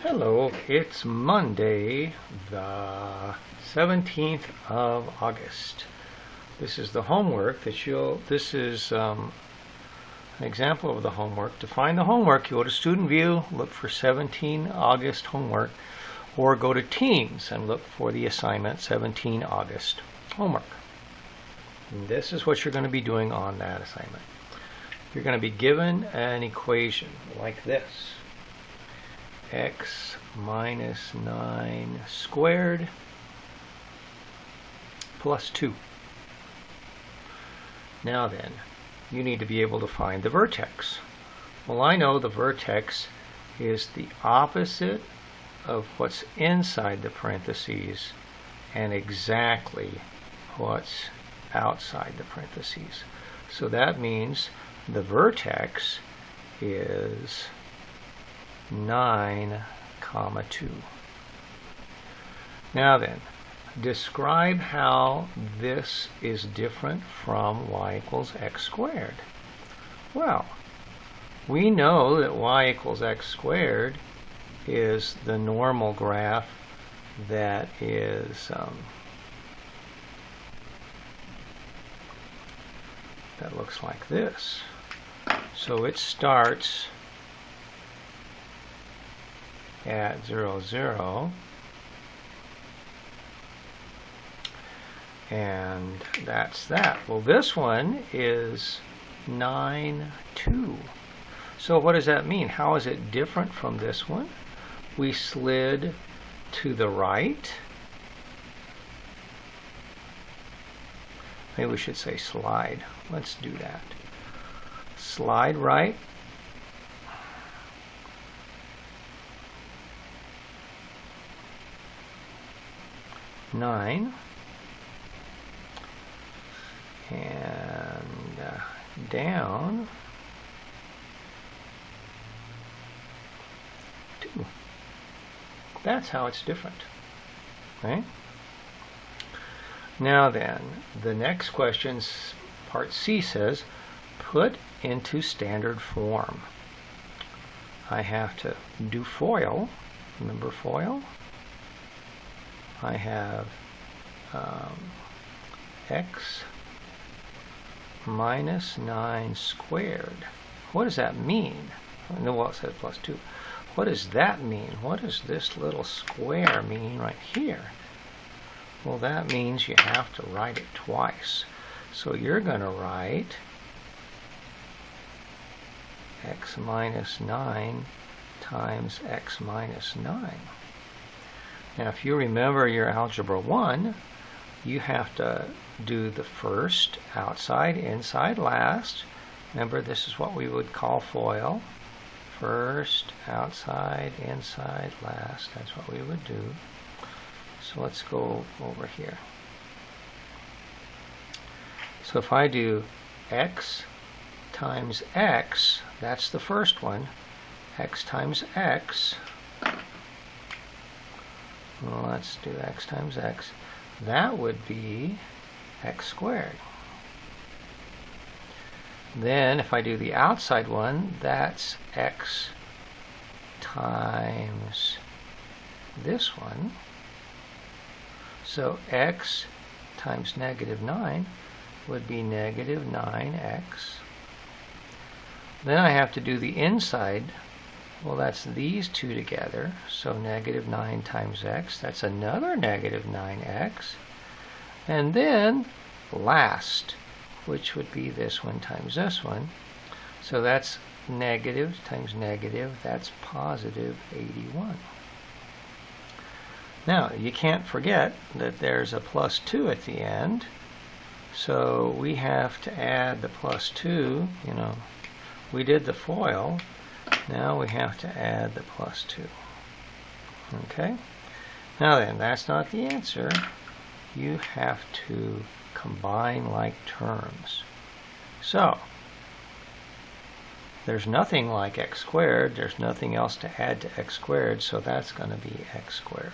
Hello, it's Monday, the 17th of August. This is the homework that this is an example of the homework. To find the homework, you go to Student View, look for 17 August homework, or go to Teams and look for the assignment 17 August homework. And this is what you're going to be doing on that assignment. You're going to be given an equation like this. X minus 9 squared plus 2. Now then, you need to be able to find the vertex. Well, I know the vertex is the opposite of what's inside the parentheses and exactly what's outside the parentheses. So that means the vertex is 9, 2. Now then, describe how this is different from y equals x squared. Well, we know that y equals x squared is the normal graph that is that looks like this. So it starts at 0, 0, and that's that. Well, this one is 9, 2. So what does that mean? How is it different from this one? We slid to the right. Maybe we should say slide. Let's do that. Slide right. Nine and down 2. That's how it's different. Okay? Now then, the next question, part C, says put into standard form. I have to do FOIL. Remember FOIL? I have x minus 9 squared. What does that mean? Well, it says plus 2. What does that mean? What does this little square mean right here? Well, that means you have to write it twice. So you're going to write x minus 9 times x minus 9. Now, if you remember your Algebra 1, you have to do the first, outside, inside, last. Remember, this is what we would call FOIL. First, outside, inside, last. That's what we would do. So let's go over here. So if I do x times x, that's the first one. X times x. Well, let's do x times x. That would be x squared. Then if I do the outside one, that's x times this one. So x times negative 9 would be negative 9x. Then I have to do the inside. Well, that's these two together, so negative 9 times x, that's another negative 9x. And then last, which would be this one times this one. So that's negative times negative, that's positive 81. Now, you can't forget that there's a plus 2 at the end, so we have to add the plus 2, we did the FOIL. Now we have to add the plus 2. Okay? Now then, that's not the answer. You have to combine like terms. So, there's nothing like x squared. There's nothing else to add to x squared, so that's going to be x squared.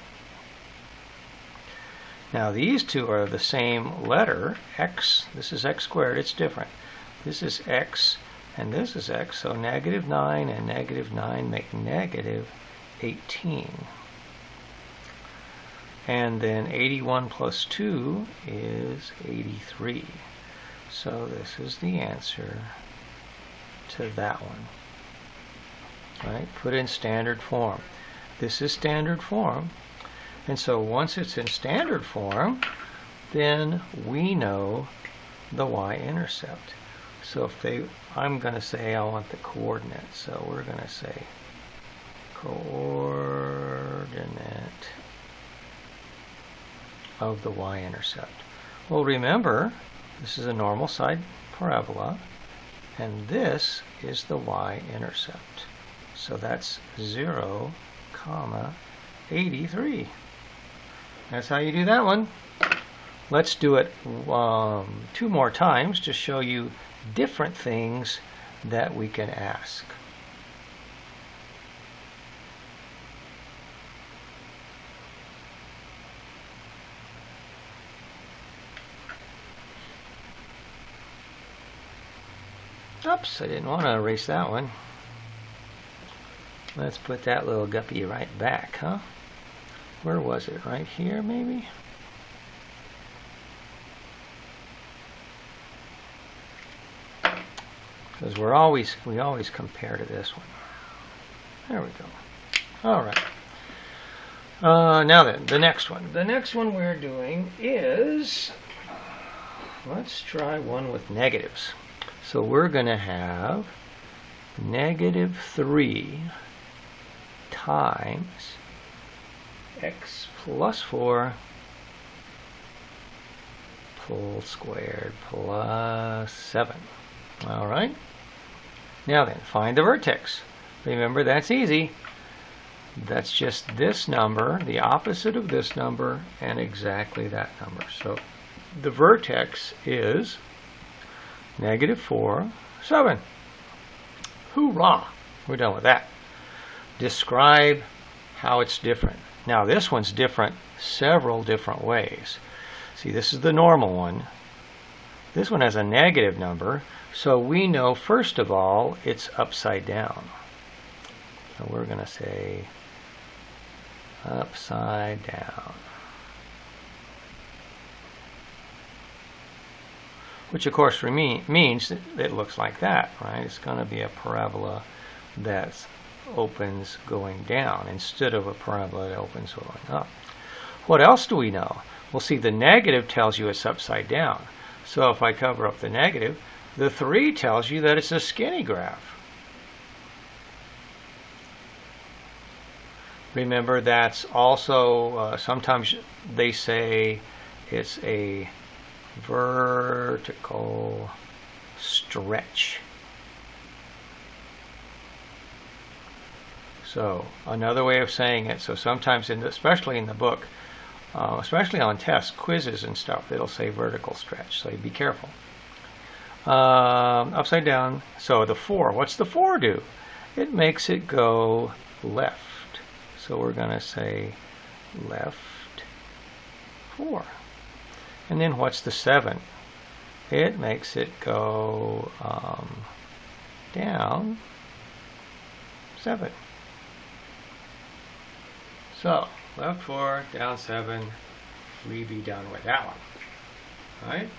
Now these two are the same letter, x. This is x squared. It's different. This is x and this is x, so negative 9 and negative 9 make negative 18. And then 81 plus 2 is 83. So this is the answer to that one. Right? Put in standard form. This is standard form. And so once it's in standard form, then we know the y-intercept. So if I'm going to say I want the coordinates. So we're going to say coordinate of the y-intercept. Well, remember, this is a normal side parabola, and this is the y-intercept. So that's 0, 83. That's how you do that one. Let's do it 2 more times to show you different things that we can ask. Oops, I didn't want to erase that one. Let's put that little guppy right back, huh? Where was it? Right here, maybe? Because we always compare to this one. There we go. All right. Now then, the next one. The next one we're doing is, let's try one with negatives. So we're going to have -3 times x plus 4 whole squared plus 7. All right. Now then, find the vertex. Remember, that's easy. That's just this number, the opposite of this number, and exactly that number. So the vertex is -4, 7. Hoorah! We're done with that. Describe how it's different. Now this one's different several different ways. See, this is the normal one. This one has a negative number, so we know first of all it's upside down. So we're going to say upside down. Which of course means that it looks like that, right? It's going to be a parabola that opens going down instead of a parabola that opens going up. What else do we know? Well, see, the negative tells you it's upside down. So if I cover up the negative, the 3 tells you that it's a skinny graph. Remember, that's also, sometimes they say it's a vertical stretch. So another way of saying it, so sometimes, especially in the book, especially on tests, quizzes and stuff, it'll say vertical stretch, so be careful. Upside down, so the 4, what's the 4 do? It makes it go left. So we're going to say left 4. And then what's the 7? It makes it go down 7. So left 4, down 7. We be done with that one. All right.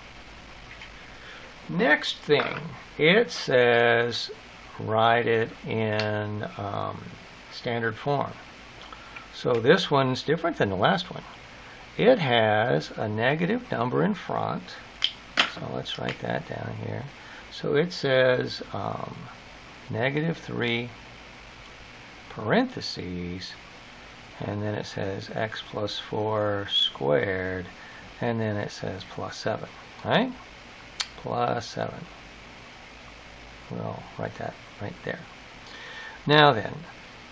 Next thing, it says write it in standard form. So this one's different than the last one. It has a negative number in front. So let's write that down here. So it says -3 parentheses, and then it says x plus 4 squared, and then it says plus 7, right? Plus 7. We'll write that right there. Now then,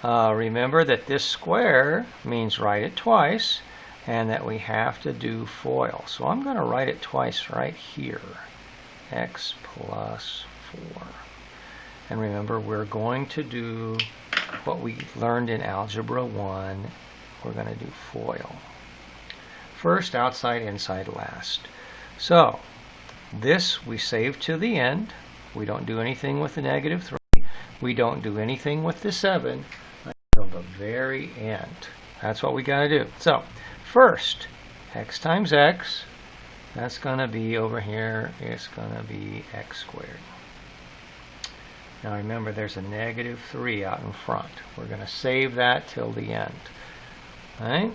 remember that this square means write it twice, and that we have to do FOIL. So I'm going to write it twice right here. X plus 4. And remember, we're going to do what we learned in Algebra 1. We're going to do FOIL. First, outside, inside, last. So this we save to the end. We don't do anything with the -3. We don't do anything with the 7 until the very end. That's what we got to do. So first, x times x, that's going to be over here, it's going to be x squared. Now remember, there's a negative 3 out in front. We're going to save that till the end. Right?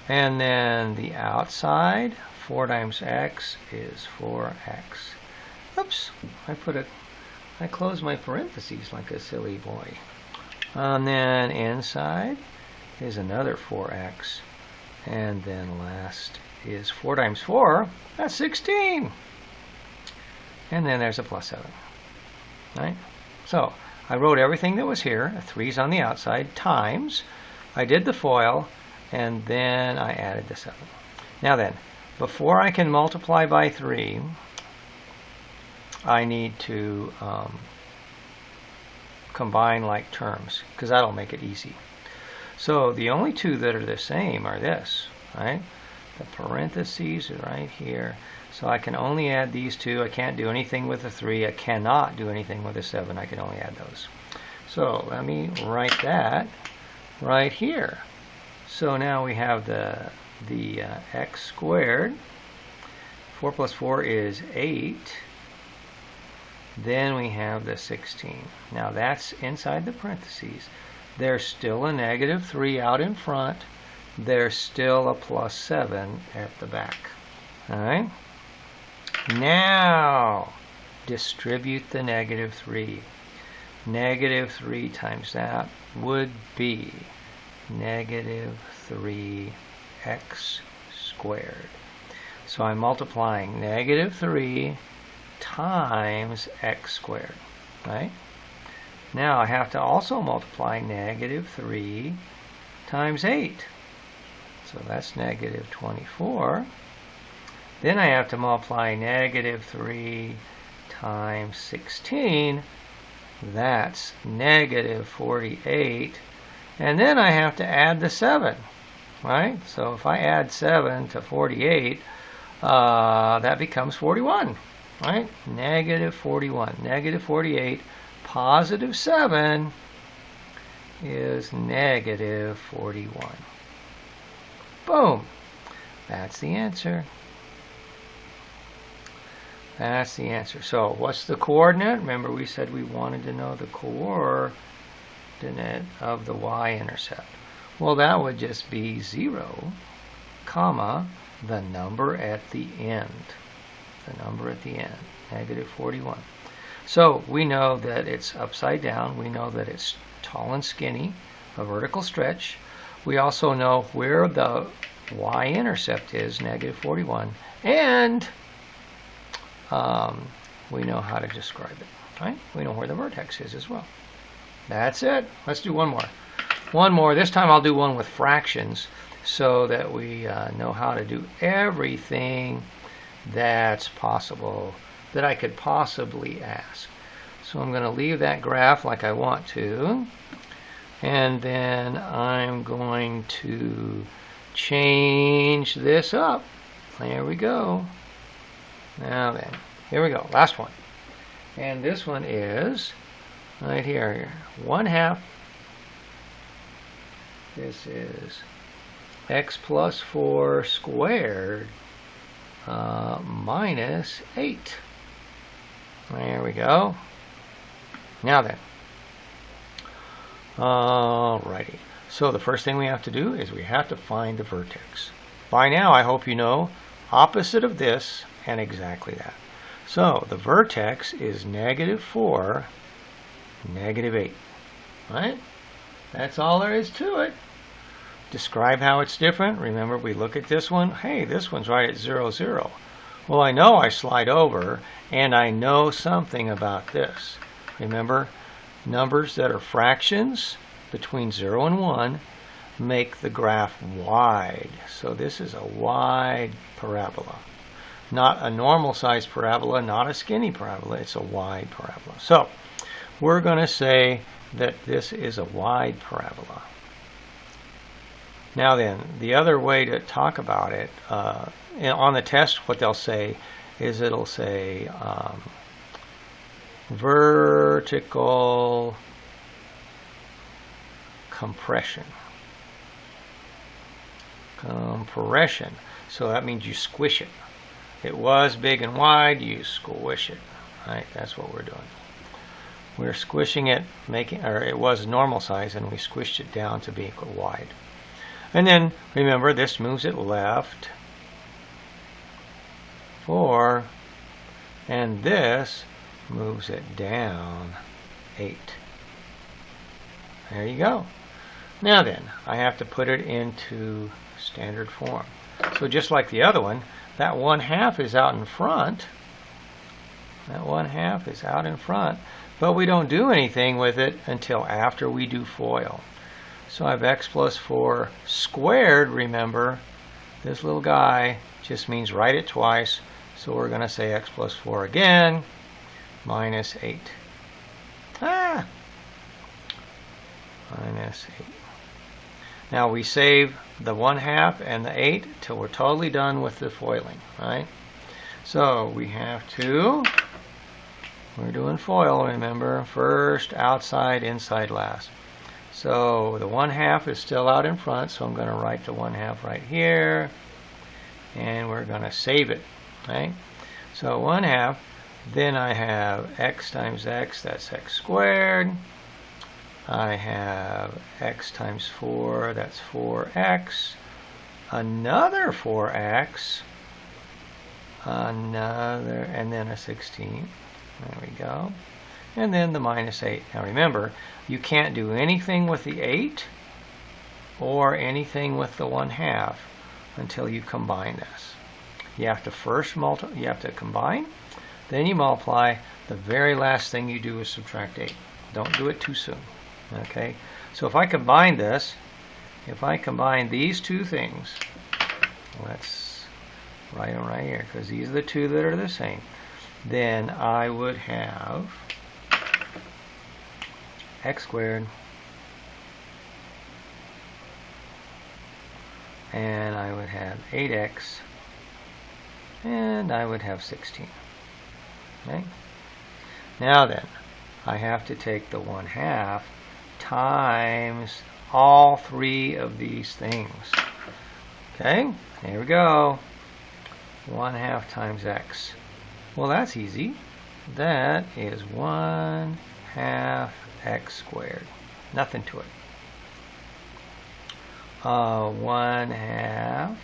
And then the outside, 4 times x is 4x. Oops, I closed my parentheses like a silly boy. And then inside is another 4x. And then last is 4 times 4, that's 16. And then there's a plus 7. Right? So I wrote everything that was here, a 3's on the outside, times, I did the FOIL, and then I added the 7. Now then, before I can multiply by 3, I need to combine like terms, because that'll make it easy. So the only two that are the same are this, right? The parentheses are right here. So I can only add these two. I can't do anything with a 3. I cannot do anything with a 7. I can only add those. So let me write that right here. So now we have the x squared. 4 plus 4 is 8. Then we have the 16. Now that's inside the parentheses. There's still a negative 3 out in front. There's still a plus 7 at the back. All right? Now, distribute the negative 3. Negative 3 times that would be negative 3x squared. So I'm multiplying negative 3 times x squared, right? Now I have to also multiply negative 3 times 8. So that's negative 24. Then I have to multiply negative 3 times 16. That's negative 48. And then I have to add the 7, right? So if I add 7 to 48, that becomes 41, right? Negative 41. Negative 48, positive 7 is negative 41. Boom. That's the answer. That's the answer. So what's the coordinate? Remember we said we wanted to know the coordinate of the y-intercept. Well, that would just be 0, comma, the number at the end. The number at the end, negative 41. So we know that it's upside down. We know that it's tall and skinny, a vertical stretch. We also know where the y-intercept is, negative 41. And we know how to describe it, right? We know where the vertex is as well. That's it. Let's do one more. One more. This time I'll do one with fractions so that we know how to do everything that's possible that I could possibly ask. So I'm going to leave that graph like I want to. And then I'm going to change this up. There we go. Now then, here we go, last one. And this one is right here, 1/2. This is x plus 4 squared minus 8. There we go. Now then, alrighty. So the first thing we have to do is we have to find the vertex. By now, I hope you know opposite of this and exactly that. So the vertex is negative 4, negative 8. Right? That's all there is to it. Describe how it's different. Remember, we look at this one. Hey, this one's right at 0, 0. Well, I know I slide over, and I know something about this. Remember, numbers that are fractions between 0 and 1 make the graph wide. So this is a wide parabola. Not a normal sized parabola, not a skinny parabola. It's a wide parabola. So we're going to say that this is a wide parabola. Now then, the other way to talk about it, on the test, what they'll say is it'll say vertical compression. Compression. So that means you squish it. It was big and wide, you squish it. Right? That's what we're doing. We're squishing it, it was normal size, and we squished it down to be equal wide. And then remember, this moves it left 4, and this moves it down 8. There you go. Now then, I have to put it into standard form. So just like the other one, that 1/2 is out in front. That 1/2 is out in front, but we don't do anything with it until after we do FOIL. So I have x plus 4 squared. Remember, this little guy just means write it twice. So we're going to say x plus 4 again, minus 8. Minus 8. Now we save the 1/2 and the 8 till we're totally done with the foiling, right? So we have to, we're doing FOIL, remember, first, outside, inside, last. So the 1/2 is still out in front, so I'm going to write the 1/2 right here, and we're going to save it, right? So 1/2, then I have x times x, that's x squared. I have x times 4, that's 4x. Another 4x. Another, and then a 16. There we go. And then the minus 8. Now remember, you can't do anything with the 8 or anything with the 1/2 until you combine this. You have to first you have to combine, then you multiply. The very last thing you do is subtract 8. Don't do it too soon. Okay? So if I combine this, if I combine these two things, let's write them right here because these are the two that are the same, then I would have x squared, and I would have 8x, and I would have 16. Okay? Now then, I have to take the 1/2 times all three of these things. Okay? Here we go. 1/2 times x. Well, that's easy. That is 1/2 x squared. Nothing to it. 1/2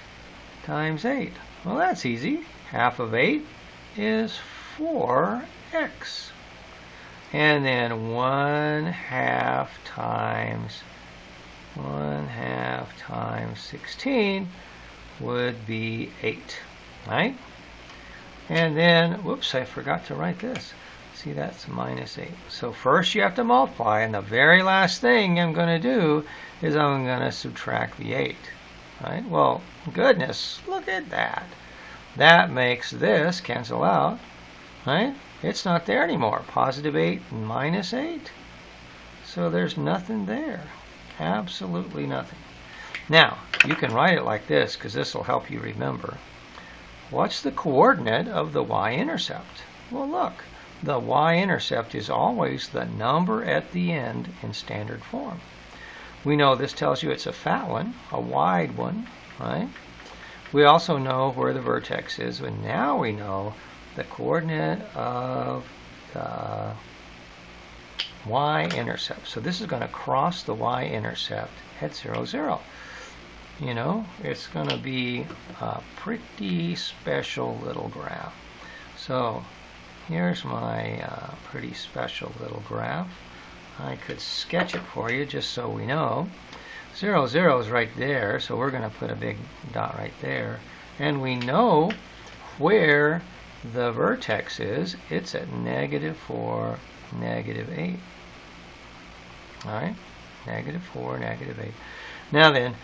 times 8. Well, that's easy. Half of 8 is 4x. And then 1/2 times 16 would be 8. Right? And then, whoops, I forgot to write this. See, that's minus 8. So first you have to multiply, and the very last thing I'm going to do is I'm going to subtract the 8. Right? Well, goodness, look at that. That makes this cancel out. Right? It's not there anymore. Positive 8 and minus 8. So there's nothing there. Absolutely nothing. Now, you can write it like this because this will help you remember. What's the coordinate of the y-intercept? Well, look, the y-intercept is always the number at the end in standard form. We know this tells you it's a fat one, a wide one, right? We also know where the vertex is, and now we know the coordinate of the y-intercept. So this is going to cross the y-intercept at 0, 0. You know, it's going to be a pretty special little graph. So here's my pretty special little graph. I could sketch it for you just so we know. 0, 0 is right there, so we're going to put a big dot right there. And we know where the vertex is. It's at -4, -8. Alright? -4, -8. Now then,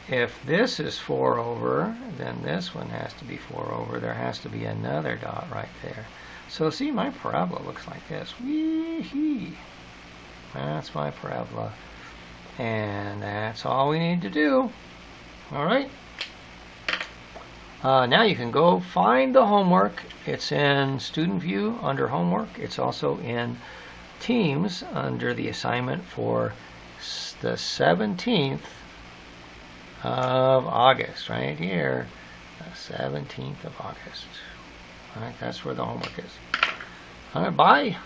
if this is 4 over, then this one has to be 4 over. There has to be another dot right there. So see, my parabola looks like this. Wee-hee. That's my parabola. And that's all we need to do. Alright? Now you can go find the homework. It's in Student View under Homework. It's also in Teams under the assignment for the 17th of August, right here. The 17th of August. All right, that's where the homework is. All right, bye.